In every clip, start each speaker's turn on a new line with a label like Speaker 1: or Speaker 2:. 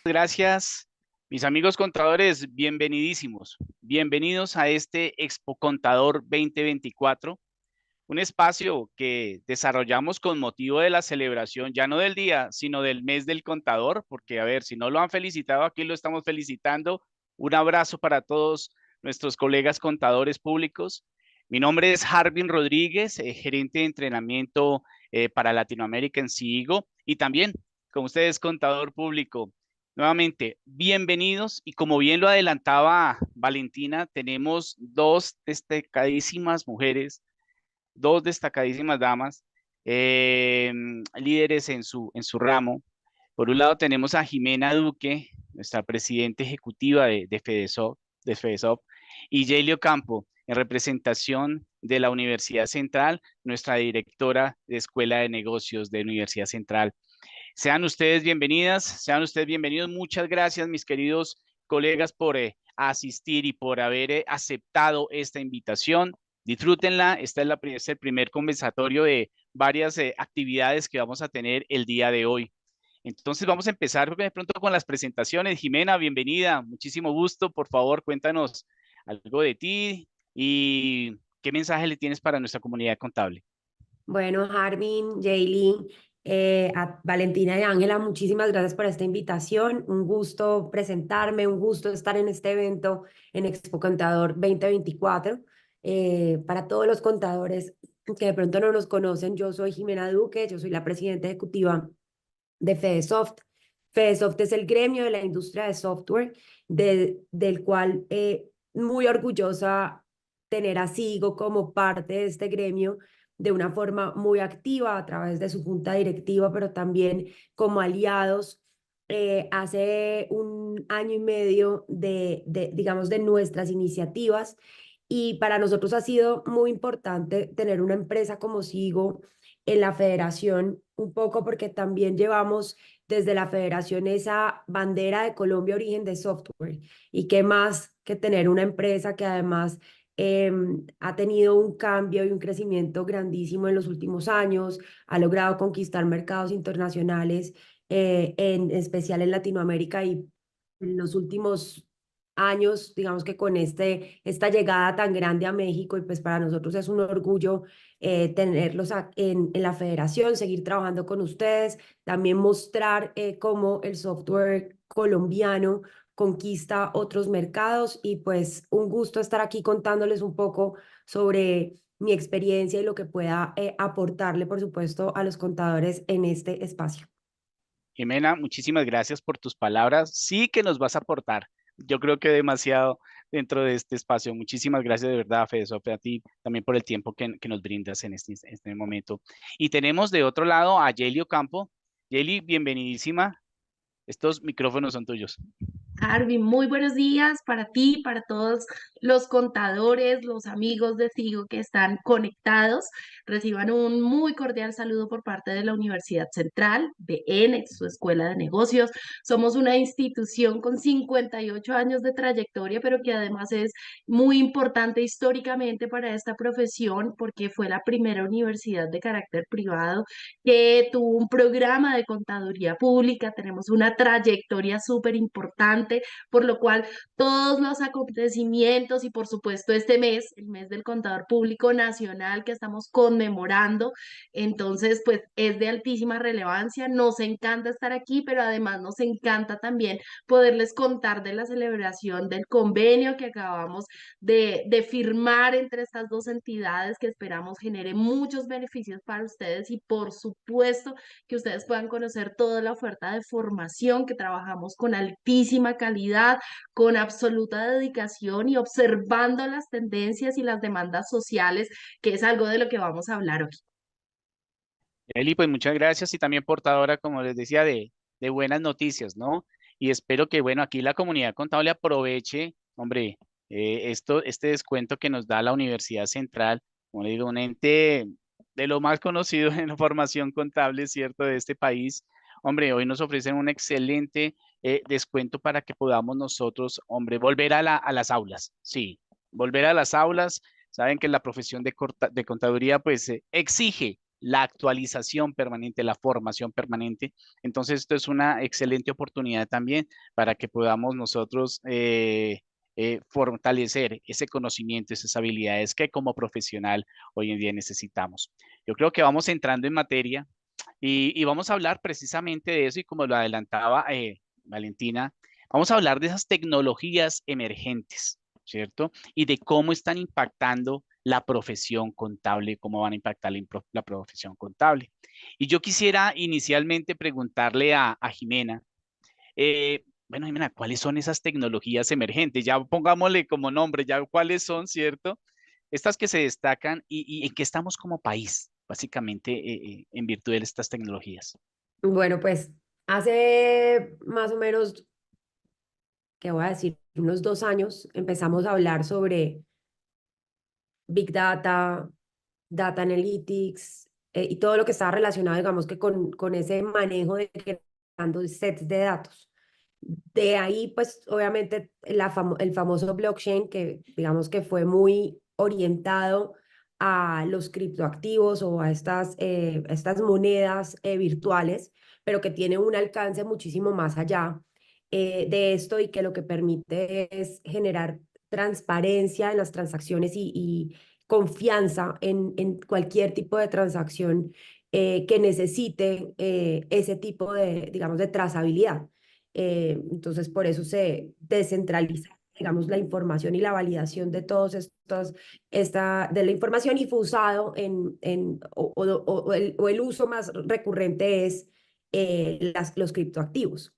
Speaker 1: gracias. Mis amigos contadores, bienvenidísimos. Bienvenidos a este Expo Contador 2024, un espacio que desarrollamos con motivo de la celebración, ya no del día, sino del mes del contador, porque a ver, si no lo han felicitado, aquí lo estamos felicitando. Un abrazo para todos nuestros colegas contadores públicos. Mi nombre es Harvin Rodríguez, gerente de entrenamiento para Latinoamérica en CIGO y también, como ustedes, contador público. Nuevamente, bienvenidos y como bien lo adelantaba Valentina, tenemos dos destacadísimas mujeres, dos destacadísimas damas, eh, líderes en su ramo. Por un lado tenemos a Jimena Duque, nuestra presidenta ejecutiva de FEDESOF, y Yaelio Campo, en representación de la Universidad Central, nuestra directora de Escuela de Negocios de Universidad Central. Sean ustedes bienvenidas, sean ustedes bienvenidos. Muchas gracias, mis queridos colegas, por asistir y por haber aceptado esta invitación. Disfrútenla. Este es el primer conversatorio de varias actividades que vamos a tener el día de hoy. Entonces vamos a empezar de pronto con las presentaciones. Jimena, bienvenida. Muchísimo gusto. Por favor, cuéntanos algo de ti y qué mensaje le tienes para nuestra comunidad contable.
Speaker 2: Bueno, Harvin, Jaylin, a Valentina y Ángela, muchísimas gracias por esta invitación. Un gusto presentarme, un gusto estar en este evento en Expo Contador 2024. Para todos los contadores que de pronto no nos conocen, yo soy Jimena Duque, yo soy la presidenta ejecutiva de FedeSoft. FedeSoft es el gremio de la industria de software, del cual muy orgullosa tener a Sigo como parte de este gremio de una forma muy activa a través de su junta directiva, pero también como aliados. Hace un año y medio digamos, de nuestras iniciativas, y para nosotros ha sido muy importante tener una empresa como Sigo en la federación, un poco porque también llevamos desde la federación esa bandera de Colombia origen de software, y qué más que tener una empresa que además ha tenido un cambio y un crecimiento grandísimo en los últimos años, ha logrado conquistar mercados internacionales, en especial en Latinoamérica, y en los últimos años, digamos que con esta llegada tan grande a México, y pues para nosotros es un orgullo tenerlos en la federación, seguir trabajando con ustedes, también mostrar cómo el software colombiano conquista otros mercados, y pues un gusto estar aquí contándoles un poco sobre mi experiencia y lo que pueda aportarle, por supuesto, a los contadores en este espacio.
Speaker 1: Jimena, muchísimas gracias por tus palabras. Sí que nos vas a aportar. Yo creo que demasiado dentro de este espacio. Muchísimas gracias de verdad, Fede, Sofe, a ti también por el tiempo que nos brindas en este momento. Y tenemos de otro lado a Yelio Campo. Yeli, bienvenidísima. Estos micrófonos son tuyos.
Speaker 3: Harvey, muy buenos días para ti, para todos los contadores, los amigos de Sigo que están conectados. Reciban un muy cordial saludo por parte de la Universidad Central, BN, su Escuela de Negocios. Somos una institución con 58 años de trayectoria, pero que además es muy importante históricamente para esta profesión porque fue la primera universidad de carácter privado que tuvo un programa de contaduría pública. Tenemos una trayectoria súper importante, por lo cual todos los acontecimientos y por supuesto este mes, el mes del contador público nacional que estamos conmemorando, entonces pues es de altísima relevancia. Nos encanta estar aquí, pero además nos encanta también poderles contar de la celebración del convenio que acabamos de firmar entre estas dos entidades, que esperamos genere muchos beneficios para ustedes y por supuesto que ustedes puedan conocer toda la oferta de formación que trabajamos con altísima calidad, con absoluta dedicación y observando las tendencias y las demandas sociales, que es algo de lo que vamos a hablar hoy.
Speaker 1: Eli, pues muchas gracias y también portadora, como les decía, de buenas noticias, ¿no? Y espero que, bueno, aquí la comunidad contable aproveche, hombre, este descuento que nos da la Universidad Central, como le digo, un ente de lo más conocido en la formación contable, ¿cierto?, de este país. Hombre, hoy nos ofrecen un excelente descuento para que podamos nosotros, hombre, volver a las aulas, sí, volver a las aulas. Saben que la profesión de contaduría, pues, exige la actualización permanente, la formación permanente. Entonces, esto es una excelente oportunidad también para que podamos nosotros fortalecer ese conocimiento, esas habilidades que como profesional hoy en día necesitamos. Yo creo que vamos entrando en materia y vamos a hablar precisamente de eso y como lo adelantaba Valentina, vamos a hablar de esas tecnologías emergentes, ¿cierto? Y de cómo están impactando la profesión contable, cómo van a impactar la profesión contable. Y yo quisiera inicialmente preguntarle a Jimena, bueno, Jimena, ¿cuáles son esas tecnologías emergentes? Ya pongámosle como nombre, ya cuáles son, ¿cierto? Estas que se destacan y en qué estamos como país, básicamente, en virtud de estas tecnologías.
Speaker 2: Bueno, pues hace más o menos, ¿qué voy a decir? Unos 2 años empezamos a hablar sobre Big Data, Data Analytics y todo lo que estaba relacionado, digamos que con ese manejo de grandes sets de datos. De ahí, pues, obviamente, el famoso blockchain, que digamos que fue muy orientado a los criptoactivos o a estas monedas virtuales, pero que tiene un alcance muchísimo más allá de esto y que lo que permite es generar transparencia en las transacciones y confianza en cualquier tipo de transacción que necesite ese tipo de, digamos, de trazabilidad. Entonces, por eso se descentraliza, digamos, la información y la validación de todos de la información y fue usado o el uso más recurrente es los criptoactivos.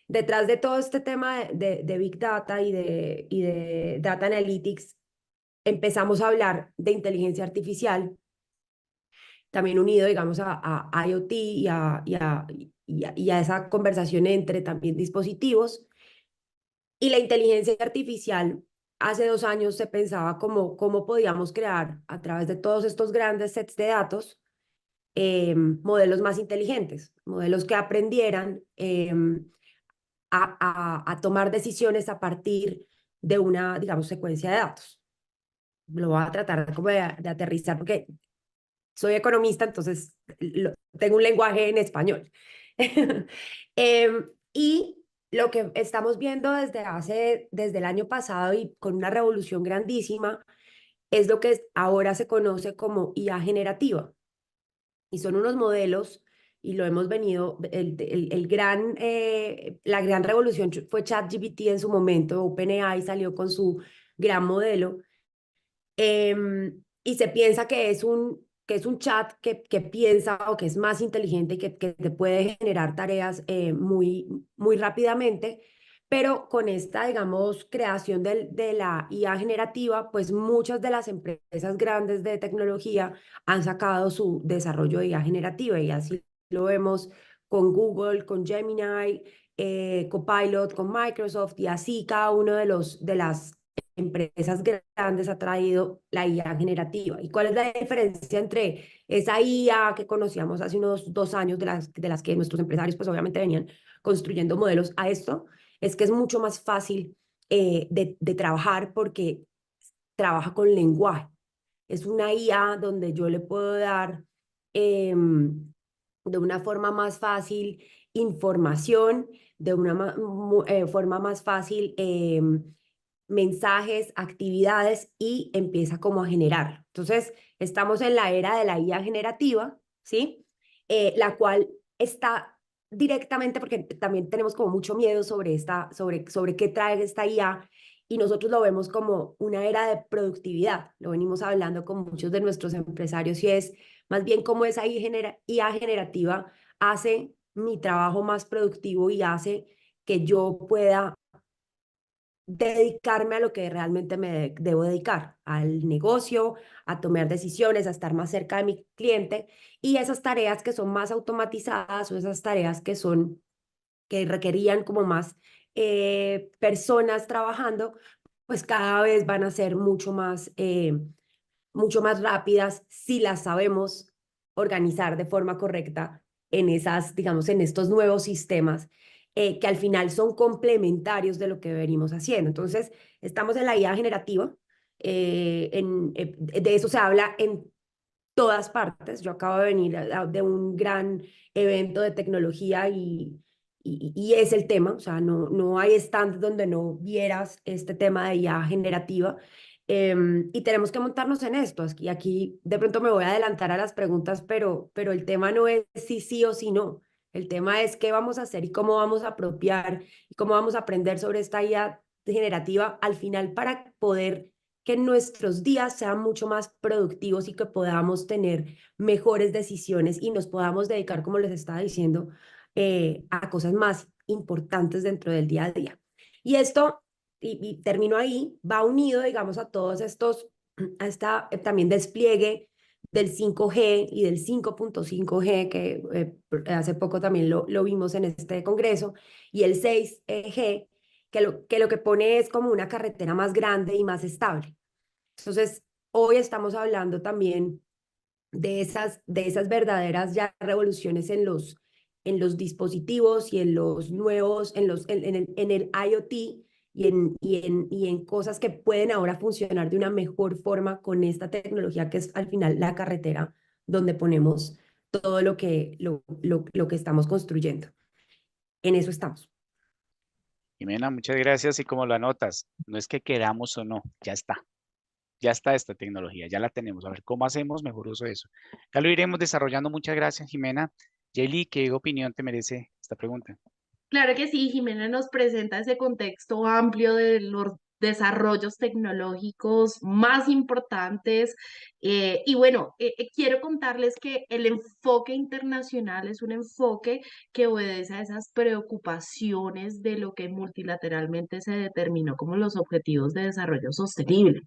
Speaker 2: Detrás de todo este tema de Big Data y de Data Analytics, empezamos a hablar de inteligencia artificial, también unido, digamos, a IoT y a esa conversación entre también dispositivos. Y la inteligencia artificial, hace 2 años se pensaba cómo podíamos crear a través de todos estos grandes sets de datos modelos más inteligentes, modelos que aprendieran a tomar decisiones a partir de una, digamos, secuencia de datos. Lo voy a tratar como de aterrizar porque soy economista, entonces tengo un lenguaje en español. Y lo que estamos viendo desde el año pasado y con una revolución grandísima es lo que ahora se conoce como IA generativa. Y son unos modelos, y lo hemos venido, la gran revolución fue ChatGPT en su momento, OpenAI salió con su gran modelo, y se piensa que es un chat que piensa o que es más inteligente y que te puede generar tareas muy, muy rápidamente, pero con esta, digamos, creación de la IA generativa, pues muchas de las empresas grandes de tecnología han sacado su desarrollo de IA generativa y así lo vemos con Google, con Gemini, Copilot, con Microsoft y así cada uno de las empresas grandes ha traído la IA generativa. ¿Y cuál es la diferencia entre esa IA que conocíamos hace unos 2 años, de las que nuestros empresarios pues obviamente venían construyendo modelos a esto? Es que es mucho más fácil de trabajar porque trabaja con lenguaje. Es una IA donde yo le puedo dar de una forma más fácil información, de una forma más fácil mensajes, actividades y empieza como a generar. Entonces, estamos en la era de la IA generativa, ¿sí? La cual está directamente, porque también tenemos como mucho miedo sobre qué trae esta IA, y nosotros lo vemos como una era de productividad. Lo venimos hablando con muchos de nuestros empresarios y es más bien cómo esa IA generativa hace mi trabajo más productivo y hace que yo pueda dedicarme a lo que realmente me debo dedicar, al negocio, a tomar decisiones, a estar más cerca de mi cliente, y esas tareas que son más automatizadas o esas tareas que requerían como más personas trabajando, pues cada vez van a ser mucho más rápidas si las sabemos organizar de forma correcta digamos, en estos nuevos sistemas que al final son complementarios de lo que venimos haciendo. Entonces, estamos en la IA generativa, de eso se habla todas partes. Yo acabo de venir de un gran evento de tecnología y es el tema, o sea, no hay stand donde no vieras este tema de IA generativa. Y tenemos que montarnos en esto. Y aquí de pronto me voy a adelantar a las preguntas, pero el tema no es si sí o si no. El tema es qué vamos a hacer y cómo vamos a apropiar y cómo vamos a aprender sobre esta IA generativa al final para poder que nuestros días sean mucho más productivos y que podamos tener mejores decisiones y nos podamos dedicar, como les estaba diciendo, a cosas más importantes dentro del día a día. Y esto, y termino ahí, va unido, digamos, a todos estos, a esta también despliegue del 5G y del 5.5G, que hace poco también lo vimos en este congreso, y el 6G, que lo que pone es como una carretera más grande y más estable. Entonces, hoy estamos hablando también de esas verdaderas ya revoluciones en los dispositivos y en los nuevos, en el IoT y en cosas que pueden ahora funcionar de una mejor forma con esta tecnología que es al final la carretera donde ponemos todo lo que estamos construyendo. En eso estamos.
Speaker 1: Jimena, muchas gracias. Y como lo anotas, no es que queramos o no, ya está esta tecnología, ya la tenemos. A ver cómo hacemos mejor uso de eso. Ya lo iremos desarrollando. Muchas gracias, Jimena. Yeli, ¿qué opinión te merece esta pregunta?
Speaker 3: Claro que sí, Jimena nos presenta ese contexto amplio de los desarrollos tecnológicos más importantes. Y bueno, quiero contarles que el enfoque internacional es un enfoque que obedece a esas preocupaciones de lo que multilateralmente se determinó como los Objetivos de Desarrollo Sostenible.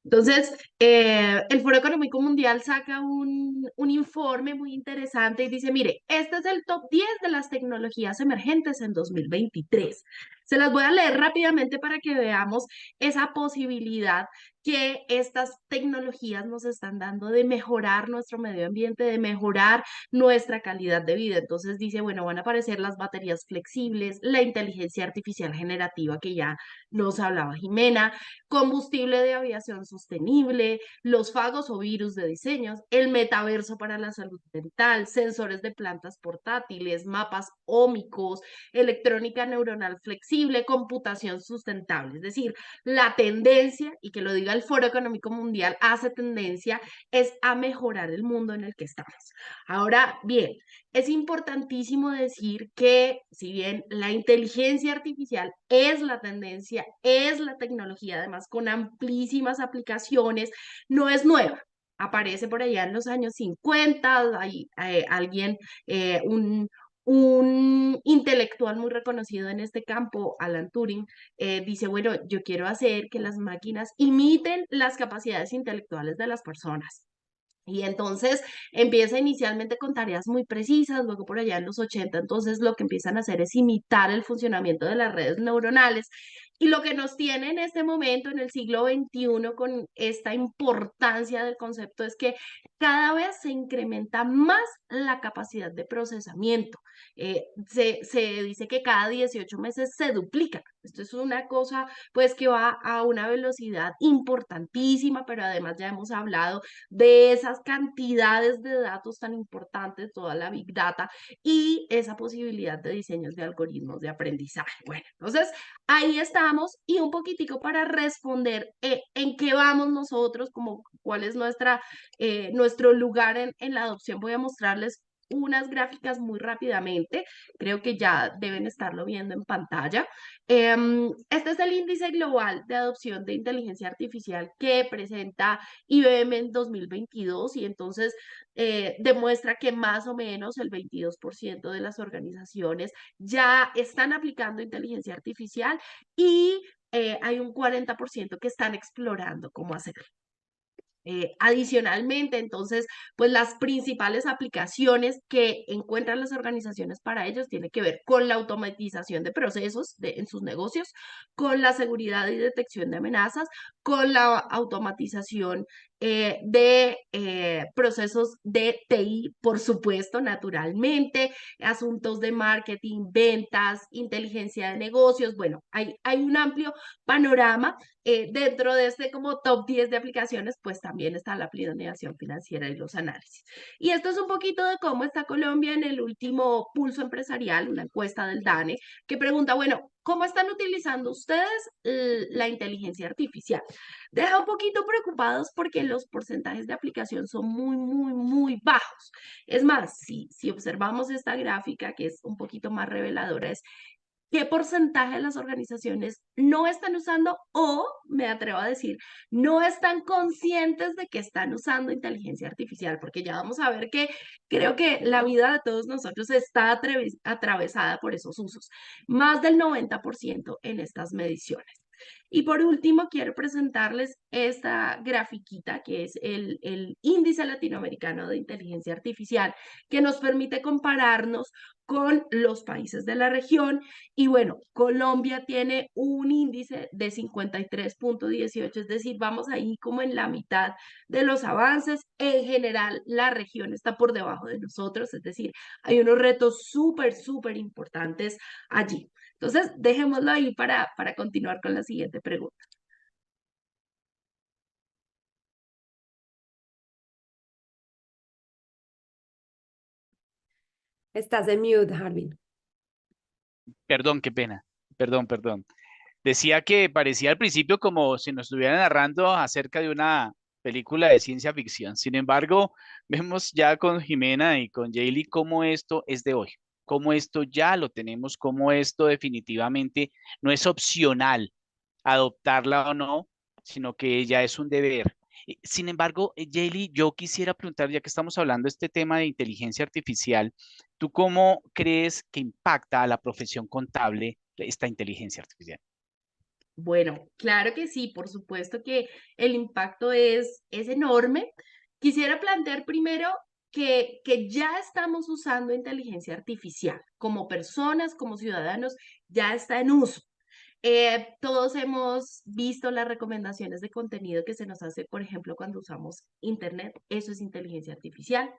Speaker 3: Entonces, el Foro Económico Mundial saca un informe muy interesante y dice, mire, este es el top 10 de las tecnologías emergentes en 2023. Se las voy a leer rápidamente para que veamos esa posibilidad que estas tecnologías nos están dando de mejorar nuestro medio ambiente, de mejorar nuestra calidad de vida. Entonces dice, bueno, van a aparecer las baterías flexibles, la inteligencia artificial generativa que ya nos hablaba Jimena, combustible de aviación sostenible, los fagos o virus de diseños, el metaverso para la salud mental, sensores de plantas portátiles, mapas ómicos, electrónica neuronal flexible, computación sustentable. Es decir, la tendencia, y que lo diga el Foro Económico Mundial, hace tendencia es a mejorar el mundo en el que estamos. Ahora bien, es importantísimo decir que si bien la inteligencia artificial es la tendencia, es la tecnología, además con amplísimas aplicaciones, no es nueva. Aparece por allá en los años 50, hay alguien, un intelectual muy reconocido en este campo, Alan Turing, dice, bueno, yo quiero hacer que las máquinas imiten las capacidades intelectuales de las personas. Y entonces empieza inicialmente con tareas muy precisas, luego por allá en los 80, entonces lo que empiezan a hacer es imitar el funcionamiento de las redes neuronales. Y lo que nos tiene en este momento, en el siglo XXI, con esta importancia del concepto, es que cada vez se incrementa más la capacidad de procesamiento. Se dice que cada 18 meses se duplica. Esto es una cosa pues que va a una velocidad importantísima, pero además ya hemos hablado de esas cantidades de datos tan importantes, toda la Big Data y esa posibilidad de diseños de algoritmos de aprendizaje. Bueno, entonces ahí estamos y un poquitico para responder en qué vamos nosotros, como cuál es nuestro lugar en la adopción. Voy a mostrarles unas gráficas muy rápidamente, creo que ya deben estarlo viendo en pantalla. Este es el índice global de adopción de inteligencia artificial que presenta IBM en 2022 y entonces demuestra que más o menos el 22% de las organizaciones ya están aplicando inteligencia artificial y hay un 40% que están explorando cómo hacerlo. Adicionalmente, entonces, pues las principales aplicaciones que encuentran las organizaciones para ellos tienen que ver con la automatización de procesos en sus negocios, con la seguridad y detección de amenazas, con la automatización de procesos de TI, por supuesto, naturalmente, asuntos de marketing, ventas, inteligencia de negocios. Bueno, hay un amplio panorama. Dentro de este como top 10 de aplicaciones, pues también está la planeación financiera y los análisis. Y esto es un poquito de cómo está Colombia en el último pulso empresarial, una encuesta del DANE, que pregunta, bueno, ¿cómo están utilizando ustedes la inteligencia artificial? Deja un poquito preocupados porque los porcentajes de aplicación son muy, muy, muy bajos. Es más, si observamos esta gráfica, que es un poquito más reveladora, es qué porcentaje de las organizaciones no están usando o, me atrevo a decir, no están conscientes de que están usando inteligencia artificial, porque ya vamos a ver que creo que la vida de todos nosotros está atravesada por esos usos, más del 90% en estas mediciones. Y por último, quiero presentarles esta grafiquita que es el Índice Latinoamericano de Inteligencia Artificial, que nos permite compararnos con los países de la región. Y bueno, Colombia tiene un índice de 53.18, es decir, vamos ahí como en la mitad de los avances. En general, la región está por debajo de nosotros, es decir, hay unos retos súper, súper importantes allí. Entonces, dejémoslo ahí para continuar con la siguiente pregunta.
Speaker 2: Estás en mute, Harvin.
Speaker 1: Perdón, qué pena. Perdón. Decía que parecía al principio como si nos estuvieran narrando acerca de una película de ciencia ficción. Sin embargo, vemos ya con Jimena y con Jaylee cómo esto es de hoy, cómo esto ya lo tenemos, cómo esto definitivamente no es opcional adoptarla o no, sino que ya es un deber. Sin embargo, Jaylee, yo quisiera preguntar, ya que estamos hablando de este tema de inteligencia artificial, ¿tú cómo crees que impacta a la profesión contable esta inteligencia artificial?
Speaker 3: Bueno, claro que sí, por supuesto que el impacto es enorme. Quisiera plantear primero que ya estamos usando inteligencia artificial como personas, como ciudadanos, ya está en uso. Todos hemos visto las recomendaciones de contenido que se nos hace, por ejemplo, cuando usamos Internet. Eso es inteligencia artificial.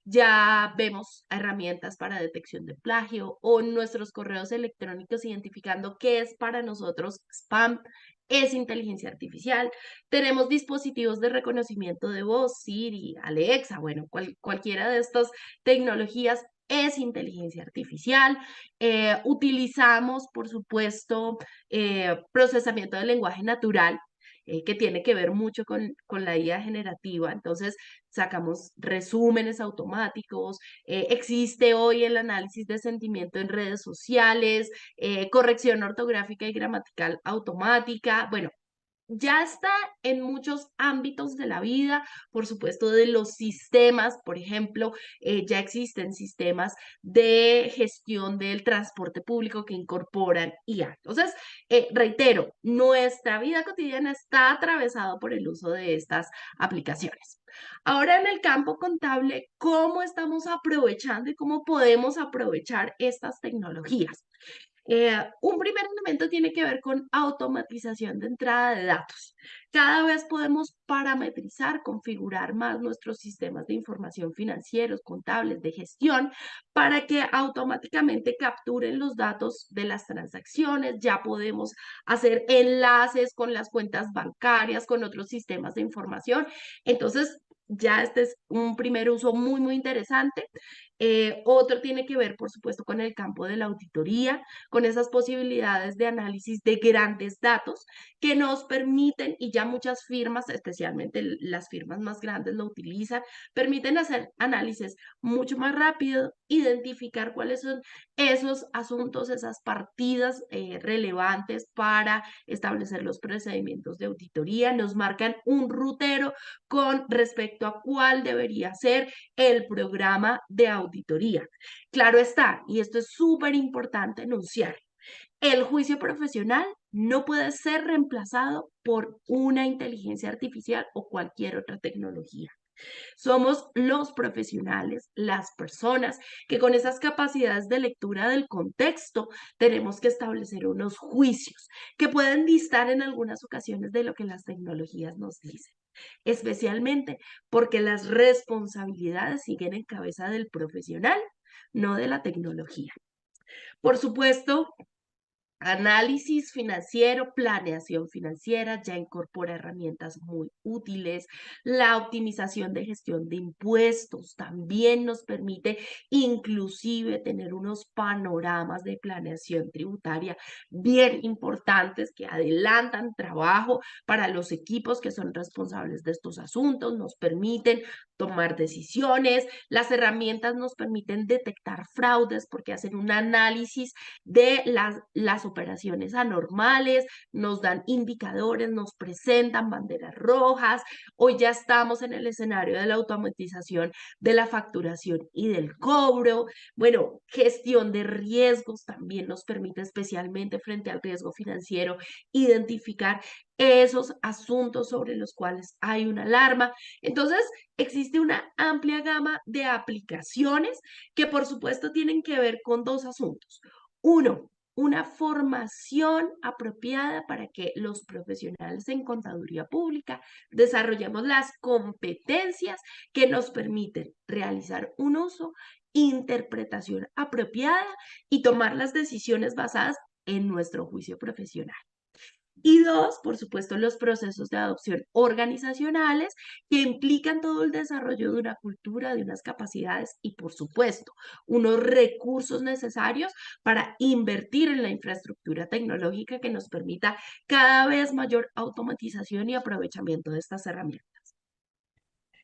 Speaker 3: Ya vemos herramientas para detección de plagio o nuestros correos electrónicos identificando qué es para nosotros spam. Es inteligencia artificial. Tenemos dispositivos de reconocimiento de voz, Siri, Alexa, bueno, cualquiera de estas tecnologías es inteligencia artificial. Utilizamos, por supuesto, procesamiento del lenguaje natural, que tiene que ver mucho con la IA generativa. Entonces, sacamos resúmenes automáticos. Existe hoy el análisis de sentimiento en redes sociales, corrección ortográfica y gramatical automática. Bueno, ya está en muchos ámbitos de la vida, por supuesto, de los sistemas, por ejemplo, ya existen sistemas de gestión del transporte público que incorporan IA. Entonces, reitero, nuestra vida cotidiana está atravesada por el uso de estas aplicaciones. Ahora, en el campo contable, ¿cómo estamos aprovechando y cómo podemos aprovechar estas tecnologías? Un primer elemento tiene que ver con automatización de entrada de datos. Cada vez podemos parametrizar, configurar más nuestros sistemas de información financieros, contables, de gestión, para que automáticamente capturen los datos de las transacciones. Ya podemos hacer enlaces con las cuentas bancarias, con otros sistemas de información. Entonces, ya este es un primer uso muy, muy interesante. Otro tiene que ver, por supuesto, con el campo de la auditoría, con esas posibilidades de análisis de grandes datos que nos permiten, y ya muchas firmas, especialmente las firmas más grandes lo utilizan, permiten hacer análisis mucho más rápido, identificar cuáles son esos asuntos, esas partidas relevantes para establecer los procedimientos de auditoría, nos marcan un rutero con respecto a cuál debería ser el programa de auditoría. Claro está, y esto es súper importante enunciar, el juicio profesional no puede ser reemplazado por una inteligencia artificial o cualquier otra tecnología. Somos los profesionales, las personas que con esas capacidades de lectura del contexto tenemos que establecer unos juicios que pueden distar en algunas ocasiones de lo que las tecnologías nos dicen. especialmente porque las responsabilidades siguen en cabeza del profesional, no de la tecnología. Por supuesto, análisis financiero, planeación financiera, ya incorpora herramientas muy útiles. La optimización de gestión de impuestos también nos permite inclusive tener unos panoramas de planeación tributaria bien importantes que adelantan trabajo para los equipos que son responsables de estos asuntos, nos permiten tomar decisiones. Las herramientas nos permiten detectar fraudes porque hacen un análisis de las operaciones anormales, nos dan indicadores, nos presentan banderas rojas. Hoy ya estamos en el escenario de la automatización de la facturación y del cobro. Bueno, gestión de riesgos también nos permite, especialmente frente al riesgo financiero, identificar esos asuntos sobre los cuales hay una alarma. Entonces, existe una amplia gama de aplicaciones que por supuesto tienen que ver con dos asuntos. Uno, una formación apropiada para que los profesionales en contaduría pública desarrollemos las competencias que nos permiten realizar un uso, interpretación apropiada y tomar las decisiones basadas en nuestro juicio profesional. Y dos, por supuesto, los procesos de adopción organizacionales que implican todo el desarrollo de una cultura, de unas capacidades y, por supuesto, unos recursos necesarios para invertir en la infraestructura tecnológica que nos permita cada vez mayor automatización y aprovechamiento de estas herramientas.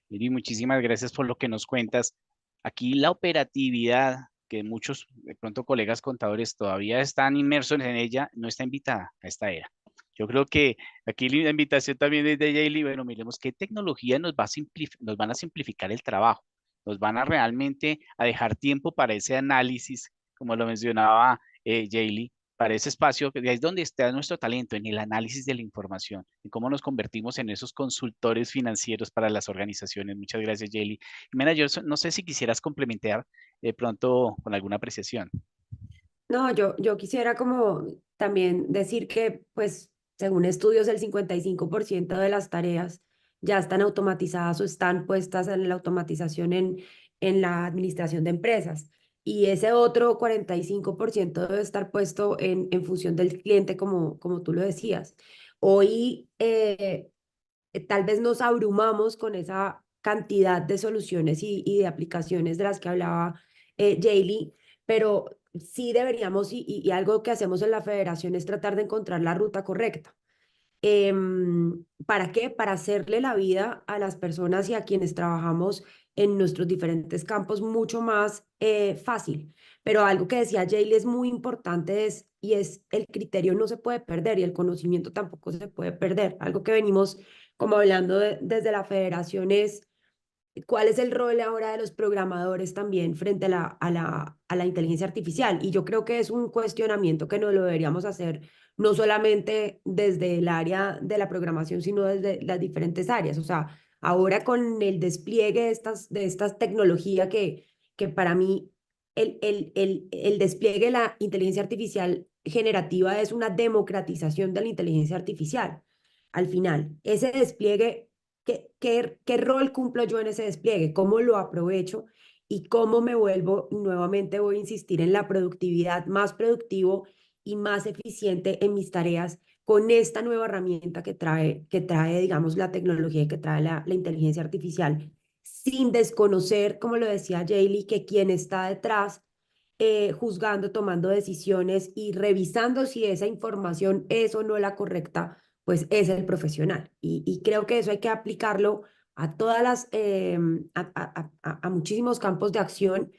Speaker 1: Miri, muchísimas gracias por lo que nos cuentas. Aquí la operatividad, que muchos, de pronto, colegas contadores todavía están inmersos en ella, no está invitada a esta era. Yo creo que aquí la invitación también es de Yaeli. Bueno, miremos qué tecnología nos van a simplificar el trabajo, nos van a realmente a dejar tiempo para ese análisis, como lo mencionaba Yaeli, para ese espacio, que es donde está nuestro talento, en el análisis de la información, en cómo nos convertimos en esos consultores financieros para las organizaciones. Muchas gracias, Yaeli. Jimena, yo no sé si quisieras complementar de pronto con alguna apreciación.
Speaker 2: No, yo quisiera como también decir que, pues, según estudios, el 55% de las tareas ya están automatizadas o están puestas en la automatización en la administración de empresas. Y ese otro 45% debe estar puesto en función del cliente, como tú lo decías. Hoy tal vez nos abrumamos con esa cantidad de soluciones y de aplicaciones de las que hablaba Jaylee, pero sí deberíamos, y algo que hacemos en la federación es tratar de encontrar la ruta correcta. ¿Para qué? Para hacerle la vida a las personas y a quienes trabajamos en nuestros diferentes campos mucho más fácil. Pero algo que decía Jaylee es muy importante y es el criterio no se puede perder y el conocimiento tampoco se puede perder. Algo que venimos como hablando desde la federación es cuál es el rol ahora de los programadores también frente a la inteligencia artificial. Y yo creo que es un cuestionamiento que no lo deberíamos hacer no solamente desde el área de la programación, sino desde las diferentes áreas. O sea, ahora con el despliegue de estas tecnologías que para mí el despliegue de la inteligencia artificial generativa es una democratización de la inteligencia artificial. Al final, ese despliegue, ¿qué rol cumplo yo en ese despliegue? ¿Cómo lo aprovecho? Y cómo me vuelvo, nuevamente voy a insistir en la productividad, más productivo y más eficiente en mis tareas con esta nueva herramienta que trae, digamos, la tecnología y que trae la inteligencia artificial, sin desconocer, como lo decía Jaylee, que quien está detrás juzgando, tomando decisiones y revisando si esa información es o no la correcta, pues es el profesional. Y creo que eso hay que aplicarlo a todas a muchísimos campos de acción,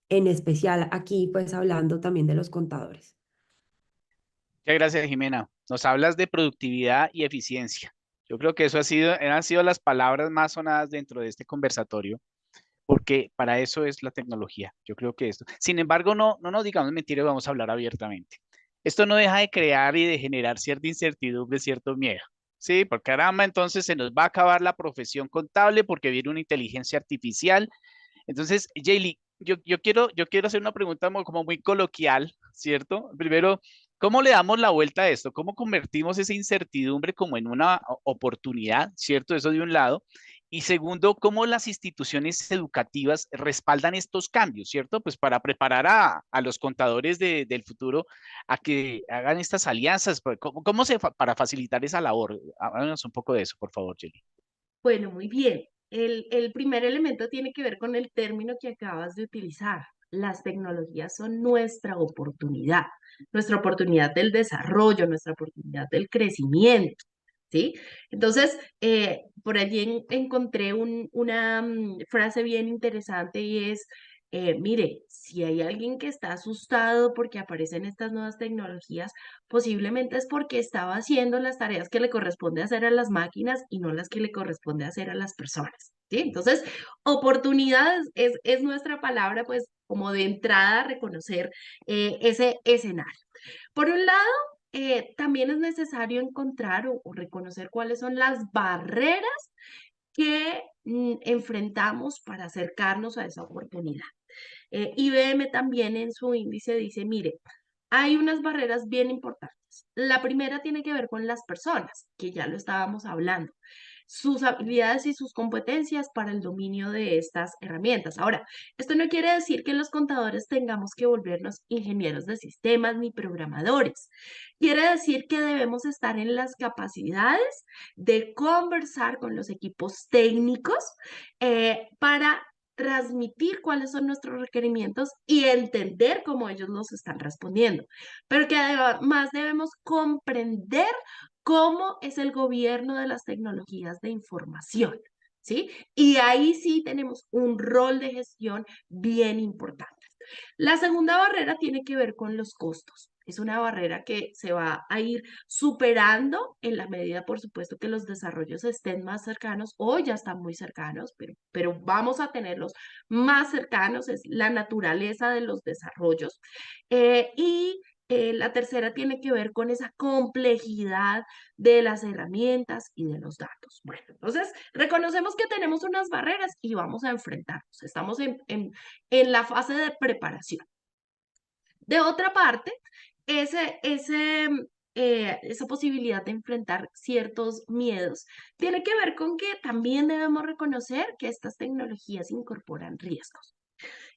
Speaker 2: en especial aquí, pues hablando también de los contadores.
Speaker 1: Muchas gracias, Jimena. Nos hablas de productividad y eficiencia. Yo creo que eso han sido las palabras más sonadas dentro de este conversatorio, porque para eso es la tecnología. Yo creo que esto. Sin embargo, no nos digamos mentiras, vamos a hablar abiertamente. Esto no deja de crear y de generar cierta incertidumbre, cierto miedo. Sí, porque caramba, entonces se nos va a acabar la profesión contable porque viene una inteligencia artificial. Entonces, Jaylee, yo quiero hacer una pregunta como muy coloquial, ¿cierto? Primero, ¿Cómo le damos la vuelta a esto? ¿Cómo convertimos esa incertidumbre como en una oportunidad, ¿cierto? Eso de un lado. Y segundo, ¿cómo las instituciones educativas respaldan estos cambios, ¿cierto? Pues para preparar a los contadores del futuro a que hagan estas alianzas. Pues, ¿cómo para facilitar esa labor? Háblanos un poco de eso, por favor, Jelly.
Speaker 3: Bueno, muy bien. El primer elemento tiene que ver con el término que acabas de utilizar. Las tecnologías son nuestra oportunidad del desarrollo, nuestra oportunidad del crecimiento, ¿sí? Entonces, por allí encontré una frase bien interesante y es, mire, si hay alguien que está asustado porque aparecen estas nuevas tecnologías, posiblemente es porque estaba haciendo las tareas que le corresponde hacer a las máquinas y no las que le corresponde hacer a las personas, ¿sí? Entonces, oportunidades es nuestra palabra, pues, como de entrada a reconocer ese escenario. Por un lado, también es necesario encontrar o reconocer cuáles son las barreras que enfrentamos para acercarnos a esa oportunidad. IBM también en su índice dice, mire, hay unas barreras bien importantes. La primera tiene que ver con las personas, que ya lo estábamos hablando, sus habilidades y sus competencias para el dominio de estas herramientas. Ahora, esto no quiere decir que los contadores tengamos que volvernos ingenieros de sistemas ni programadores. Quiere decir que debemos estar en las capacidades de conversar con los equipos técnicos para transmitir cuáles son nuestros requerimientos y entender cómo ellos nos están respondiendo, pero que además debemos comprender cómo es el gobierno de las tecnologías de información, ¿sí? Y ahí sí tenemos un rol de gestión bien importante. La segunda barrera tiene que ver con los costos. Es una barrera que se va a ir superando en la medida, por supuesto, que los desarrollos estén más cercanos o ya están muy cercanos, pero vamos a tenerlos más cercanos, es la naturaleza de los desarrollos. La tercera tiene que ver con esa complejidad de las herramientas y de los datos. Bueno, entonces reconocemos que tenemos unas barreras y vamos a enfrentarnos. Estamos en la fase de preparación. De otra parte, esa posibilidad de enfrentar ciertos miedos tiene que ver con que también debemos reconocer que estas tecnologías incorporan riesgos.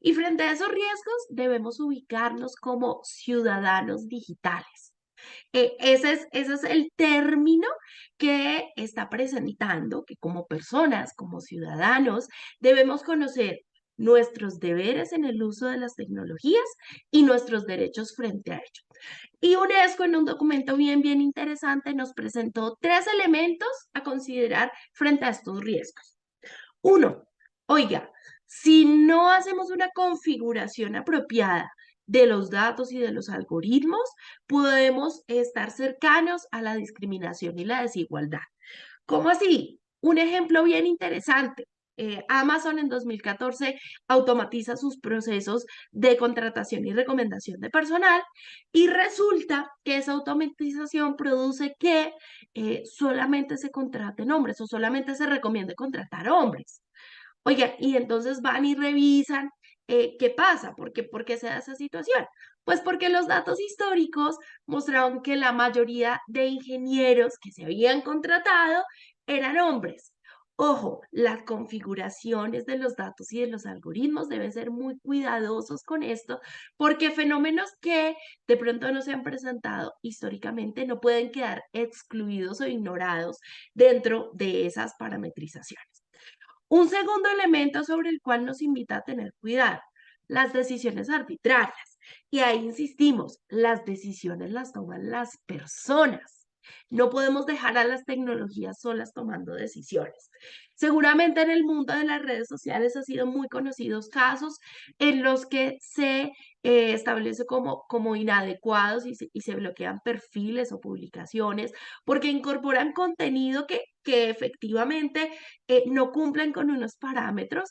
Speaker 3: Y frente a esos riesgos debemos ubicarnos como ciudadanos digitales. Ese es el término que está presentando que como personas, como ciudadanos, debemos conocer nuestros deberes en el uso de las tecnologías y nuestros derechos frente a ello. Y UNESCO en un documento bien interesante nos presentó 3 elementos a considerar frente a estos riesgos. Uno, oiga, si no hacemos una configuración apropiada de los datos y de los algoritmos, podemos estar cercanos a la discriminación y la desigualdad. ¿Cómo así? Un ejemplo bien interesante. Amazon en 2014 automatiza sus procesos de contratación y recomendación de personal y resulta que esa automatización produce que solamente se contraten hombres o solamente se recomiende contratar hombres. Oiga, y entonces van y revisan qué pasa, ¿por qué se da esa situación? Pues porque los datos históricos mostraron que la mayoría de ingenieros que se habían contratado eran hombres. Ojo, las configuraciones de los datos y de los algoritmos deben ser muy cuidadosos con esto, porque fenómenos que de pronto no se han presentado históricamente no pueden quedar excluidos o ignorados dentro de esas parametrizaciones. Un segundo elemento sobre el cual nos invita a tener cuidado, las decisiones arbitrarias. Y ahí insistimos, las decisiones las toman las personas. No podemos dejar a las tecnologías solas tomando decisiones. Seguramente en el mundo de las redes sociales han sido muy conocidos casos en los que se establece como inadecuados y se bloquean perfiles o publicaciones porque incorporan contenido que efectivamente no cumplen con unos parámetros,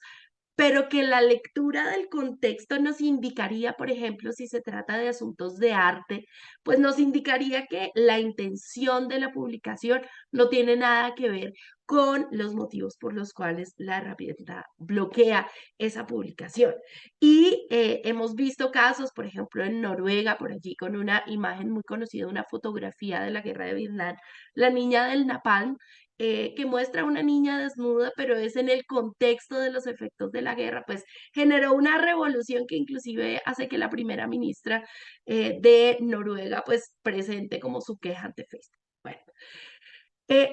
Speaker 3: pero que la lectura del contexto nos indicaría, por ejemplo, si se trata de asuntos de arte, pues nos indicaría que la intención de la publicación no tiene nada que ver con los motivos por los cuales la herramienta bloquea esa publicación. Y hemos visto casos, por ejemplo, en Noruega, por allí con una imagen muy conocida, una fotografía de la guerra de Vietnam, la niña del Napalm, que muestra a una niña desnuda, pero es en el contexto de los efectos de la guerra, pues generó una revolución que inclusive hace que la primera ministra de Noruega pues presente como su queja ante Facebook. Bueno,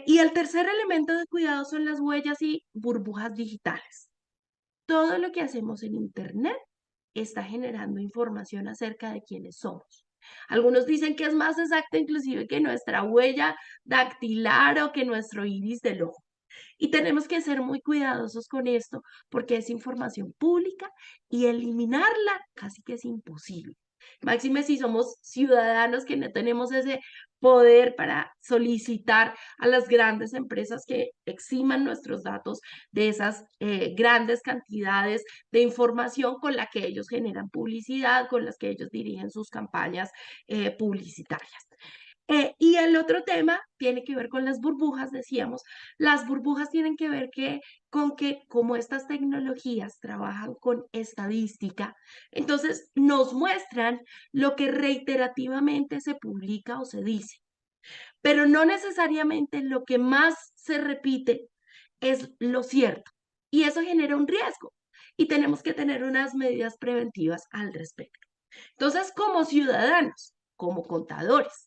Speaker 3: y el tercer elemento de cuidado son las huellas y burbujas digitales. Todo lo que hacemos en Internet está generando información acerca de quiénes somos. Algunos dicen que es más exacta inclusive que nuestra huella dactilar o que nuestro iris del ojo. Y tenemos que ser muy cuidadosos con esto porque es información pública y eliminarla casi que es imposible. Máxime si somos ciudadanos que no tenemos ese poder para solicitar a las grandes empresas que eximan nuestros datos de esas grandes cantidades de información con la que ellos generan publicidad, con las que ellos dirigen sus campañas publicitarias. Y el otro tema tiene que ver con las burbujas, decíamos. Las burbujas tienen que ver con que como estas tecnologías trabajan con estadística, entonces nos muestran lo que reiterativamente se publica o se dice, pero no necesariamente lo que más se repite es lo cierto. Y eso genera un riesgo y tenemos que tener unas medidas preventivas al respecto. Entonces, como ciudadanos, como contadores,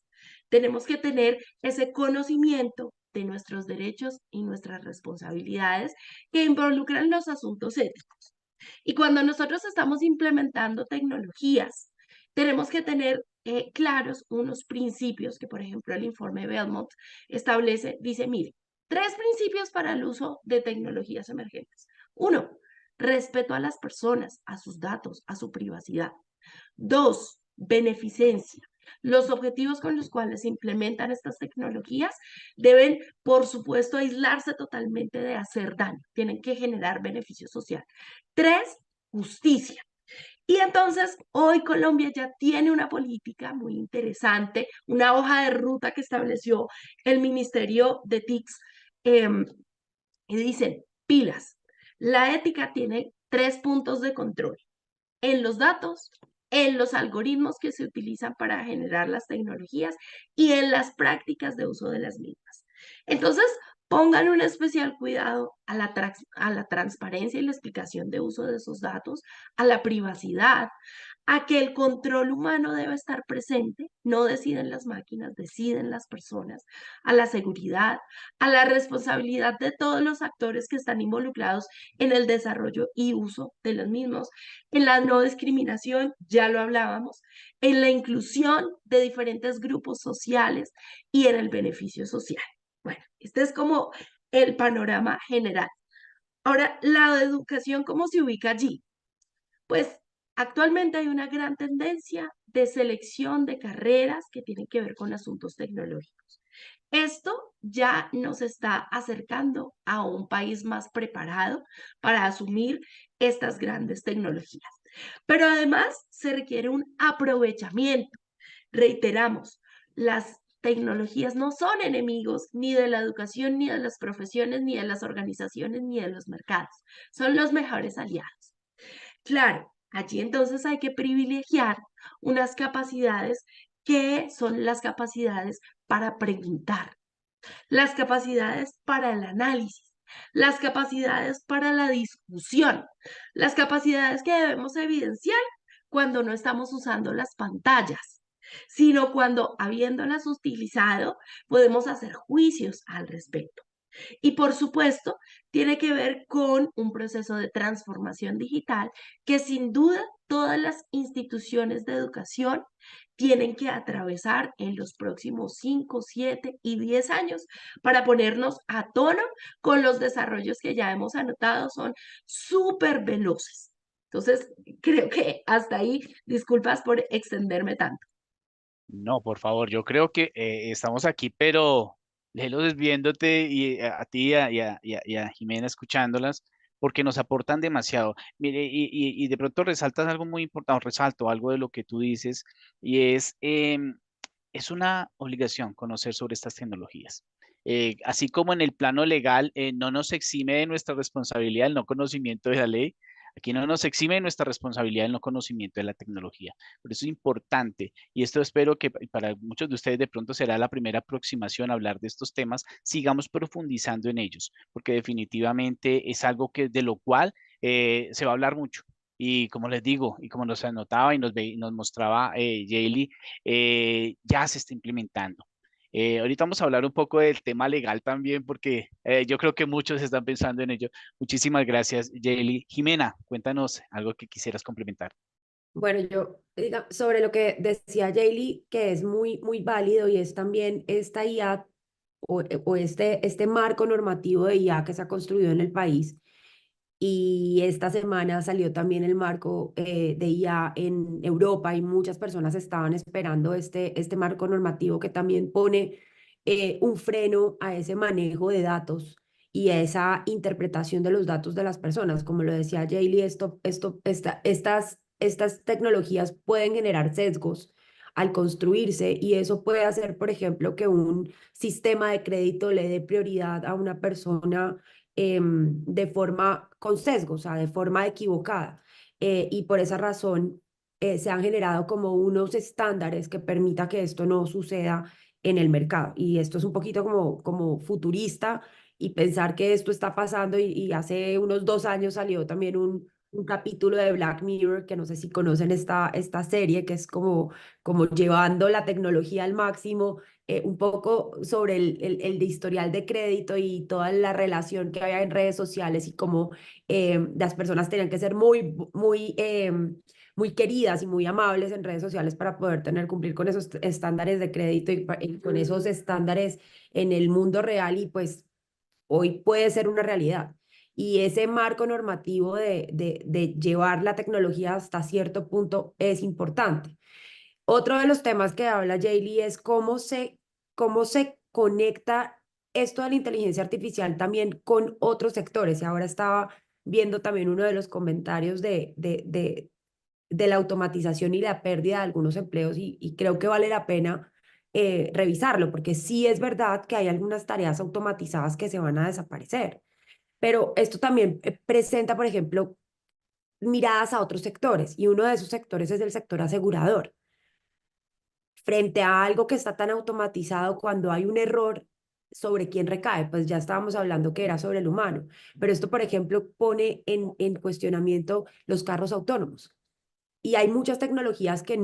Speaker 3: tenemos que tener ese conocimiento de nuestros derechos y nuestras responsabilidades que involucran los asuntos éticos. Y cuando nosotros estamos implementando tecnologías, tenemos que tener claros unos principios que, por ejemplo, el informe Belmont establece, dice, mire, 3 principios para el uso de tecnologías emergentes. 1, respeto a las personas, a sus datos, a su privacidad. 2, beneficencia. Los objetivos con los cuales se implementan estas tecnologías deben, por supuesto, aislarse totalmente de hacer daño. Tienen que generar beneficio social. 3, justicia. Y entonces, hoy Colombia ya tiene una política muy interesante, una hoja de ruta que estableció el Ministerio de TICS, y dicen, pilas, la ética tiene 3 puntos de control en los datos, en los algoritmos que se utilizan para generar las tecnologías y en las prácticas de uso de las mismas. Entonces, pongan un especial cuidado a la transparencia y la explicación de uso de esos datos, a la privacidad, a que el control humano debe estar presente, no deciden las máquinas, deciden las personas, a la seguridad, a la responsabilidad de todos los actores que están involucrados en el desarrollo y uso de los mismos, en la no discriminación, ya lo hablábamos, en la inclusión de diferentes grupos sociales y en el beneficio social. Bueno, este es como el panorama general. Ahora, la educación, ¿cómo se ubica allí? Pues actualmente hay una gran tendencia de selección de carreras que tienen que ver con asuntos tecnológicos. Esto ya nos está acercando a un país más preparado para asumir estas grandes tecnologías. Pero además se requiere un aprovechamiento. Reiteramos, las tecnologías no son enemigos ni de la educación, ni de las profesiones, ni de las organizaciones, ni de los mercados. Son los mejores aliados. Claro, allí entonces hay que privilegiar unas capacidades que son las capacidades para preguntar, las capacidades para el análisis, las capacidades para la discusión, las capacidades que debemos evidenciar cuando no estamos usando las pantallas, sino cuando habiéndolas utilizado podemos hacer juicios al respecto. Y por supuesto, tiene que ver con un proceso de transformación digital que sin duda todas las instituciones de educación tienen que atravesar en los próximos 5, 7 y 10 años para ponernos a tono con los desarrollos que ya hemos anotado, son súper veloces. Entonces, creo que hasta ahí, disculpas por extenderme tanto.
Speaker 1: No, por favor, yo creo que estamos aquí, pero léelos viéndote y a ti y a Jimena escuchándolas, porque nos aportan demasiado. Mire, y de pronto resaltas algo muy importante, resalto algo de lo que tú dices, y es una obligación conocer sobre estas tecnologías. Así como en el plano legal, no nos exime de nuestra responsabilidad el no conocimiento de la ley, aquí no nos exime de nuestra responsabilidad el no conocimiento de la tecnología. Por eso es importante, y esto espero que para muchos de ustedes de pronto será la primera aproximación a hablar de estos temas, sigamos profundizando en ellos, porque definitivamente es algo que de lo cual se va a hablar mucho. Y como les digo, y como nos anotaba y nos mostraba Yaeli, ya se está implementando. Ahorita vamos a hablar un poco del tema legal también, porque yo creo que muchos están pensando en ello. Muchísimas gracias, Yaeli. Jimena, cuéntanos algo que quisieras complementar.
Speaker 2: Bueno, sobre lo que decía Jaylee, que es muy válido y es también esta IA o este marco normativo de IA que se ha construido en el país. Y esta semana salió también el marco de IA en Europa y muchas personas estaban esperando este marco normativo que también pone un freno a ese manejo de datos y a esa interpretación de los datos de las personas. Como lo decía Jaylee, estas tecnologías pueden generar sesgos al construirse y eso puede hacer, por ejemplo, que un sistema de crédito le dé prioridad a una persona de forma con sesgo, o sea, de forma equivocada. Y por esa razón se han generado como unos estándares que permita que esto no suceda en el mercado. Y esto es un poquito como futurista y pensar que esto está pasando y hace unos 2 años salió también un capítulo de Black Mirror, que no sé si conocen esta serie, que es como llevando la tecnología al máximo, un poco sobre el de historial de crédito y toda la relación que había en redes sociales y cómo las personas tenían que ser muy queridas y muy amables en redes sociales para poder cumplir con esos estándares de crédito y con esos estándares en el mundo real y pues hoy puede ser una realidad. Y ese marco normativo de llevar la tecnología hasta cierto punto es importante. Otro de los temas que habla Jaylee es cómo se conecta esto de la inteligencia artificial también con otros sectores. Y ahora estaba viendo también uno de los comentarios de la automatización y la pérdida de algunos empleos y creo que vale la pena revisarlo, porque sí es verdad que hay algunas tareas automatizadas que se van a desaparecer, pero esto también presenta, por ejemplo, miradas a otros sectores y uno de esos sectores es el sector asegurador. Frente a algo que está tan automatizado, cuando hay un error, ¿sobre quién recae? Pues ya estábamos hablando que era sobre el humano, pero esto, por ejemplo, pone en cuestionamiento los carros autónomos. Y hay muchas tecnologías que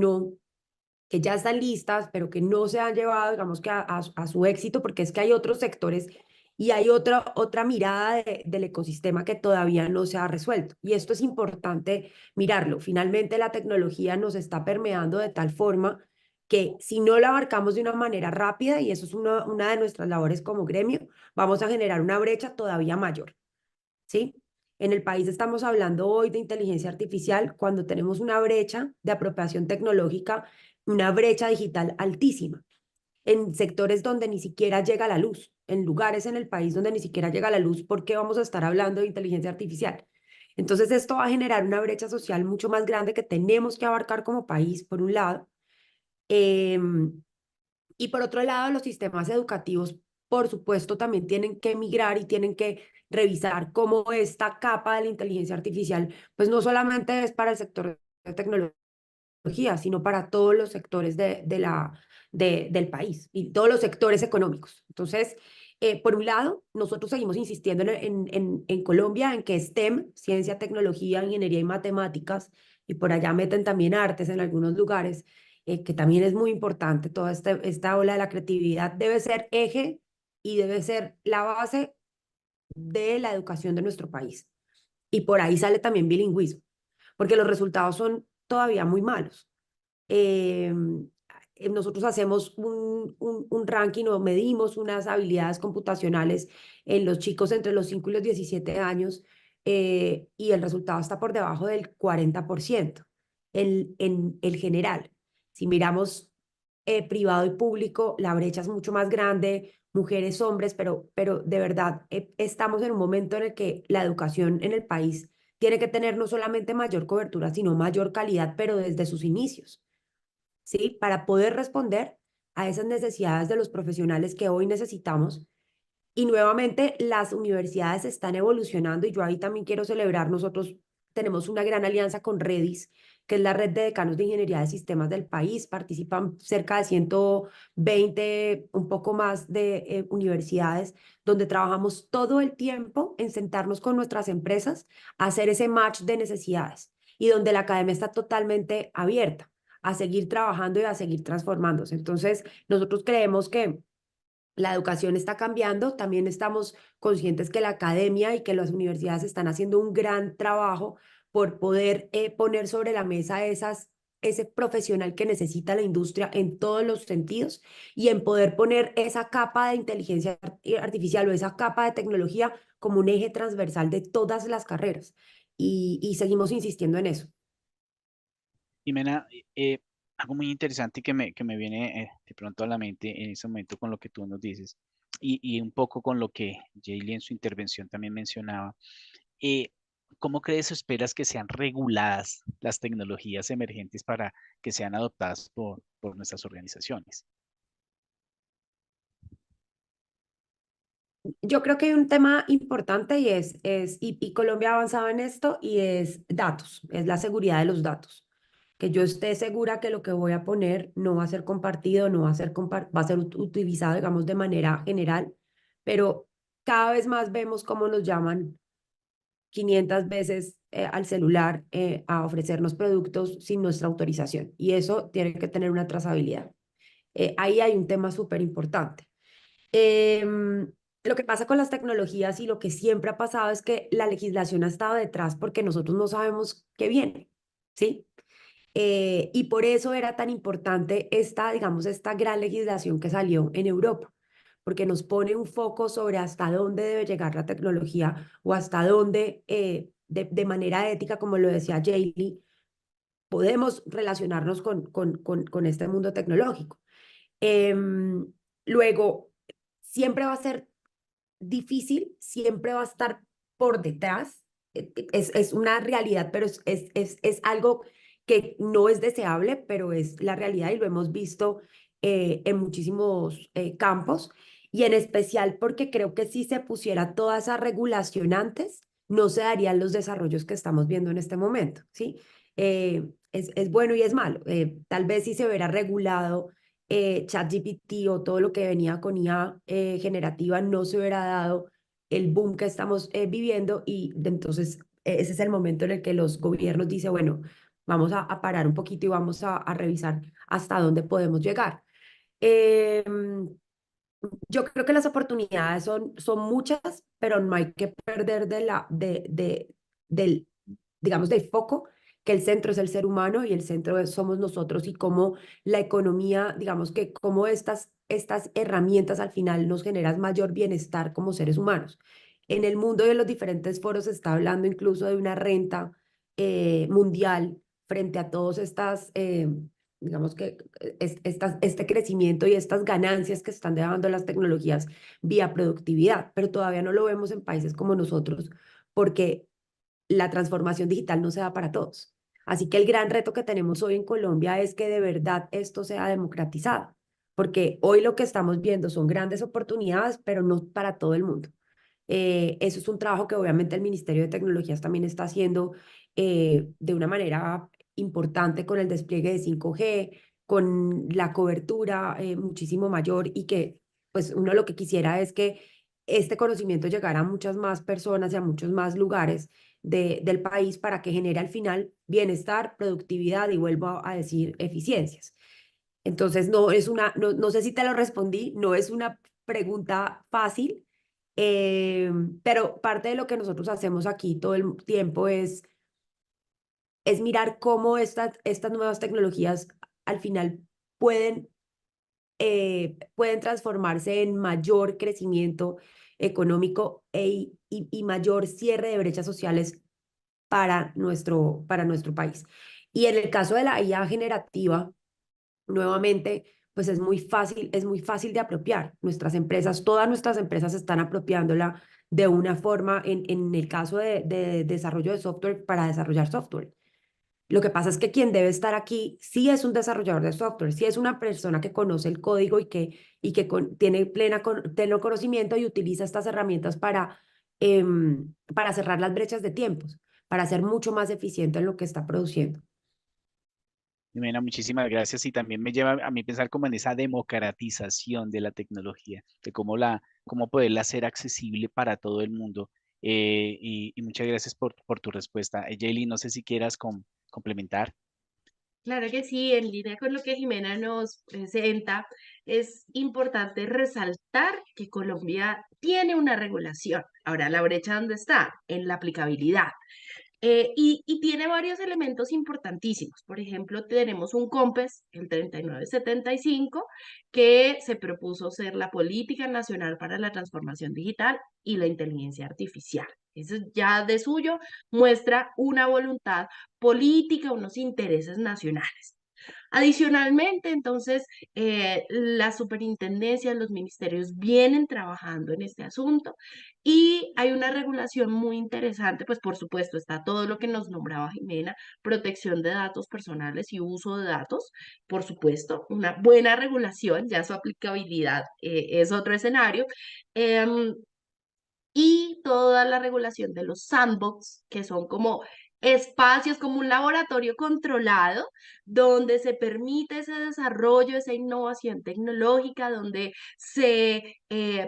Speaker 2: ya están listas, pero que no se han llevado, digamos que a su éxito, porque es que hay otros sectores y hay otra mirada del ecosistema que todavía no se ha resuelto. Y esto es importante mirarlo. Finalmente, la tecnología nos está permeando de tal forma que si no la abarcamos de una manera rápida, y eso es una de nuestras labores como gremio, vamos a generar una brecha todavía mayor. ¿Sí? En el país estamos hablando hoy de inteligencia artificial cuando tenemos una brecha de apropiación tecnológica, una brecha digital altísima, en sectores donde ni siquiera llega la luz, en lugares en el país donde ni siquiera llega la luz, ¿por qué vamos a estar hablando de inteligencia artificial? Entonces esto va a generar una brecha social mucho más grande que tenemos que abarcar como país, por un lado. Y por otro lado, los sistemas educativos, por supuesto, también tienen que migrar y tienen que revisar cómo esta capa de la inteligencia artificial, pues no solamente es para el sector de tecnología, sino para todos los sectores del país y todos los sectores económicos. Entonces, por un lado, nosotros seguimos insistiendo en Colombia en que STEM, ciencia, tecnología, ingeniería y matemáticas, y por allá meten también artes en algunos lugares, que también es muy importante, toda esta ola de la creatividad debe ser eje y debe ser la base de la educación de nuestro país. Y por ahí sale también bilingüismo, porque los resultados son todavía muy malos. Eh, Nosotros hacemos un ranking o medimos unas habilidades computacionales en los chicos entre los 5 y los 17 años y el resultado está por debajo del 40% en el general. Si miramos privado y público, la brecha es mucho más grande, mujeres, hombres, pero de verdad estamos en un momento en el que la educación en el país tiene que tener no solamente mayor cobertura, sino mayor calidad, pero desde sus inicios. ¿Sí? Para poder responder a esas necesidades de los profesionales que hoy necesitamos Y nuevamente las universidades están evolucionando y yo ahí también quiero celebrar, nosotros tenemos una gran alianza con Redis, que es la red de decanos de ingeniería de sistemas del país. Participan cerca de 120, un poco más de universidades, donde trabajamos todo el tiempo en sentarnos con nuestras empresas a hacer ese match de necesidades y donde la academia está totalmente abierta a seguir trabajando y a seguir transformándose. Entonces, nosotros creemos que la educación está cambiando, también estamos conscientes que la academia y que las universidades están haciendo un gran trabajo por poder poner sobre la mesa ese profesional que necesita la industria en todos los sentidos y en poder poner esa capa de inteligencia artificial o esa capa de tecnología como un eje transversal de todas las carreras. Y seguimos insistiendo en eso.
Speaker 1: Jimena, algo muy interesante que me viene de pronto a la mente en ese momento con lo que tú nos dices y un poco con lo que Jaylee en su intervención también mencionaba. eh, ¿Cómo crees o esperas que sean reguladas las tecnologías emergentes para que sean adoptadas por nuestras organizaciones?
Speaker 2: Yo creo que hay un tema importante y Colombia ha avanzado en esto y es datos, es la seguridad de los datos. Que yo esté segura que lo que voy a poner no va a ser compartido, no va a ser, va a ser utilizado, digamos, de manera general, pero cada vez más vemos cómo nos llaman 500 veces al celular a ofrecernos productos sin nuestra autorización y eso tiene que tener una trazabilidad. Ahí hay un tema súper importante. Lo que pasa con las tecnologías y lo que siempre ha pasado es que la legislación ha estado detrás porque nosotros no sabemos qué viene, ¿sí? Y por eso era tan importante esta, digamos, esta gran legislación que salió en Europa, porque nos pone un foco sobre hasta dónde debe llegar la tecnología o hasta dónde, de manera ética, como lo decía Jaylee, podemos relacionarnos con este mundo tecnológico. Em, Luego, siempre va a ser difícil, siempre va a estar por detrás. Es una realidad, pero es algo que no es deseable, pero es la realidad y lo hemos visto en muchísimos campos y en especial porque creo que si se pusiera toda esa regulación antes, no se darían los desarrollos que estamos viendo en este momento, ¿sí? Es bueno y es malo. Tal vez si se hubiera regulado ChatGPT o todo lo que venía con IA generativa no se hubiera dado el boom que estamos viviendo y entonces ese es el momento en el que los gobiernos dicen, bueno, vamos a parar un poquito y vamos a revisar hasta dónde podemos llegar. Yo creo que las oportunidades son muchas, pero no hay que perder del, digamos, del foco que el centro es el ser humano y el centro somos nosotros y cómo la economía, digamos que cómo estas herramientas al final nos generan mayor bienestar como seres humanos. En el mundo y en los diferentes foros se está hablando incluso de una renta mundial frente a todas estas digamos que este crecimiento y estas ganancias que están dejando las tecnologías vía productividad, pero todavía no lo vemos en países como nosotros porque la transformación digital no se da para todos. Así que el gran reto que tenemos hoy en Colombia es que de verdad esto sea democratizado, porque hoy lo que estamos viendo son grandes oportunidades, pero no para todo el mundo. Eso es un trabajo que obviamente el Ministerio de Tecnologías también está haciendo de una manera importante con el despliegue de 5G, con la cobertura muchísimo mayor y que pues uno lo que quisiera es que este conocimiento llegara a muchas más personas y a muchos más lugares del país para que genere al final bienestar, productividad y vuelvo a decir eficiencias. Entonces, no sé si te lo respondí, no es una pregunta fácil, pero parte de lo que nosotros hacemos aquí todo el tiempo es mirar cómo estas nuevas tecnologías al final pueden, pueden transformarse en mayor crecimiento económico y mayor cierre de brechas sociales para nuestro país. Y en el caso de la IA generativa, nuevamente, pues es muy fácil de apropiar. Nuestras empresas, todas nuestras empresas están apropiándola de una forma, en el caso de desarrollo de software, para desarrollar software. Lo que pasa es que quien debe estar aquí sí es un desarrollador de software, sí es una persona que conoce el código y que tiene pleno conocimiento y utiliza estas herramientas para cerrar las brechas de tiempos, para ser mucho más eficiente en lo que está produciendo.
Speaker 1: Jimena, muchísimas gracias y también me lleva a mí pensar como en esa democratización de la tecnología, de cómo poderla hacer accesible para todo el mundo. Y muchas gracias por tu respuesta. Jaylee, no sé si quieras complementar.
Speaker 3: Claro que sí, en línea con lo que Jimena nos presenta, es importante resaltar que Colombia tiene una regulación. Ahora, ¿la brecha dónde está? En la aplicabilidad. Y tiene varios elementos importantísimos. Por ejemplo, tenemos un COMPES, el 3975, que se propuso ser la política nacional para la transformación digital y la inteligencia artificial. Eso ya de suyo muestra una voluntad política, unos intereses nacionales. Adicionalmente, entonces, las superintendencias, los ministerios vienen trabajando en este asunto y hay una regulación muy interesante, pues por supuesto está todo lo que nos nombraba Jimena, protección de datos personales y uso de datos, por supuesto, una buena regulación, ya su aplicabilidad es otro escenario. Em, y toda la regulación de los sandbox, que son como espacios, como un laboratorio controlado, donde se permite ese desarrollo, esa innovación tecnológica, donde se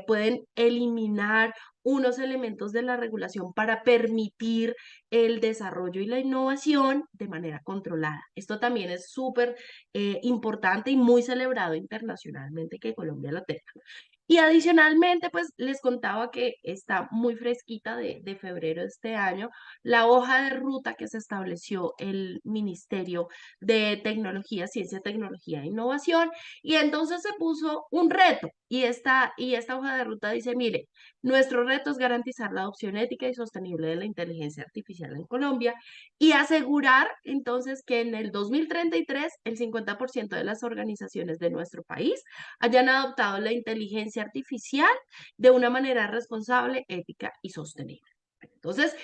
Speaker 3: pueden eliminar unos elementos de la regulación para permitir el desarrollo y la innovación de manera controlada. Esto también es súper importante y muy celebrado internacionalmente que Colombia lo tenga. Y adicionalmente, pues les contaba que está muy fresquita de febrero de este año la hoja de ruta que se estableció el Ministerio de Tecnología, Ciencia, Tecnología e Innovación. Y entonces se puso un reto. Y esta hoja de ruta dice, mire, nuestro reto es garantizar la adopción ética y sostenible de la inteligencia artificial en Colombia y asegurar entonces que en el 2033 el 50% de las organizaciones de nuestro país hayan adoptado la inteligencia artificial de una manera responsable, ética y sostenible. Entonces,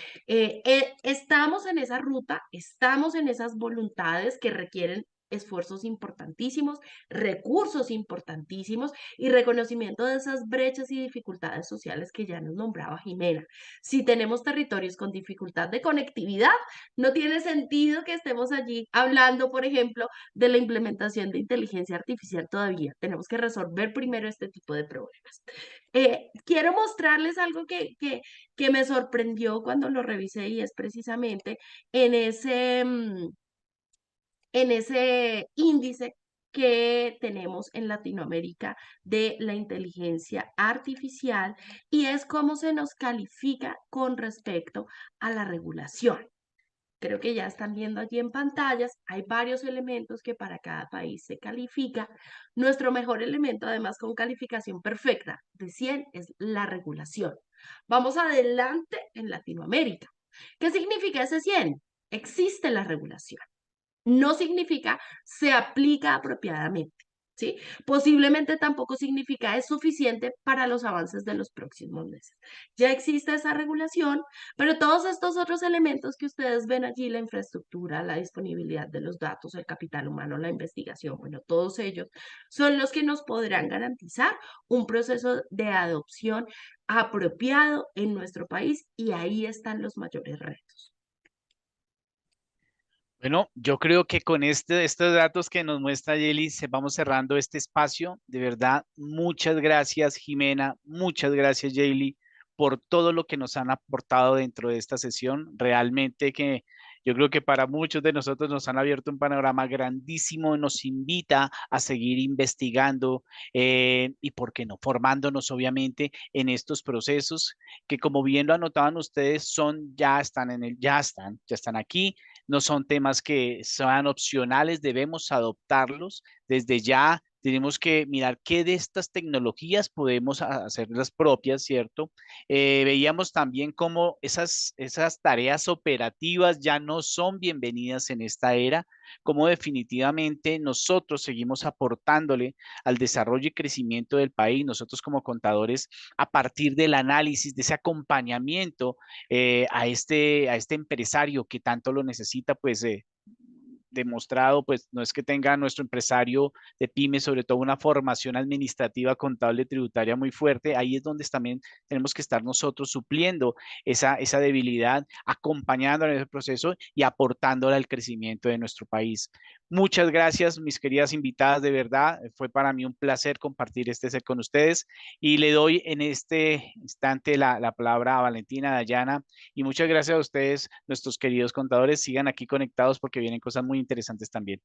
Speaker 3: estamos en esa ruta, estamos en esas voluntades que requieren esfuerzos importantísimos, recursos importantísimos y reconocimiento de esas brechas y dificultades sociales que ya nos nombraba Jimena. Si tenemos territorios con dificultad de conectividad, no tiene sentido que estemos allí hablando, por ejemplo, de la implementación de inteligencia artificial todavía. Tenemos que resolver primero este tipo de problemas. Quiero mostrarles algo que me sorprendió cuando lo revisé y es precisamente en ese índice que tenemos en Latinoamérica de la inteligencia artificial y es cómo se nos califica con respecto a la regulación. Creo que ya están viendo allí en pantallas, hay varios elementos que para cada país se califica. Nuestro mejor elemento, además con calificación perfecta de 100, es la regulación. Vamos adelante en Latinoamérica. ¿Qué significa ese 100? Existe la regulación. No significa se aplica apropiadamente, ¿sí? Posiblemente tampoco significa es suficiente para los avances de los próximos meses. Ya existe esa regulación, pero todos estos otros elementos que ustedes ven allí, la infraestructura, la disponibilidad de los datos, el capital humano, la investigación, bueno, todos ellos son los que nos podrán garantizar un proceso de adopción apropiado en nuestro país y ahí están los mayores retos.
Speaker 1: Bueno, yo creo que con estos datos que nos muestra Yeli, vamos cerrando este espacio. De verdad, muchas gracias, Jimena, muchas gracias, Yeli, por todo lo que nos han aportado dentro de esta sesión. Realmente que yo creo que para muchos de nosotros nos han abierto un panorama grandísimo, nos invita a seguir investigando y, ¿por qué no?, formándonos obviamente en estos procesos que, como bien lo anotaban ustedes, ya están aquí, no son temas que sean opcionales, debemos adoptarlos desde ya. Tenemos que mirar qué de estas tecnologías podemos hacerlas propias, ¿cierto? Veíamos también cómo esas tareas operativas ya no son bienvenidas en esta era, cómo definitivamente nosotros seguimos aportándole al desarrollo y crecimiento del país, nosotros como contadores, a partir del análisis, de ese acompañamiento a este empresario que tanto lo necesita, pues demostrado, pues no es que tenga nuestro empresario de pyme, sobre todo una formación administrativa, contable, tributaria muy fuerte, ahí es donde también tenemos que estar nosotros supliendo esa debilidad, acompañándola en ese proceso y aportándola al crecimiento de nuestro país. Muchas gracias, mis queridas invitadas, de verdad, fue para mí un placer compartir este set con ustedes y le doy en este instante la palabra a Valentina, Dayana, y muchas gracias a ustedes, nuestros queridos contadores, sigan aquí conectados porque vienen cosas muy interesantes también.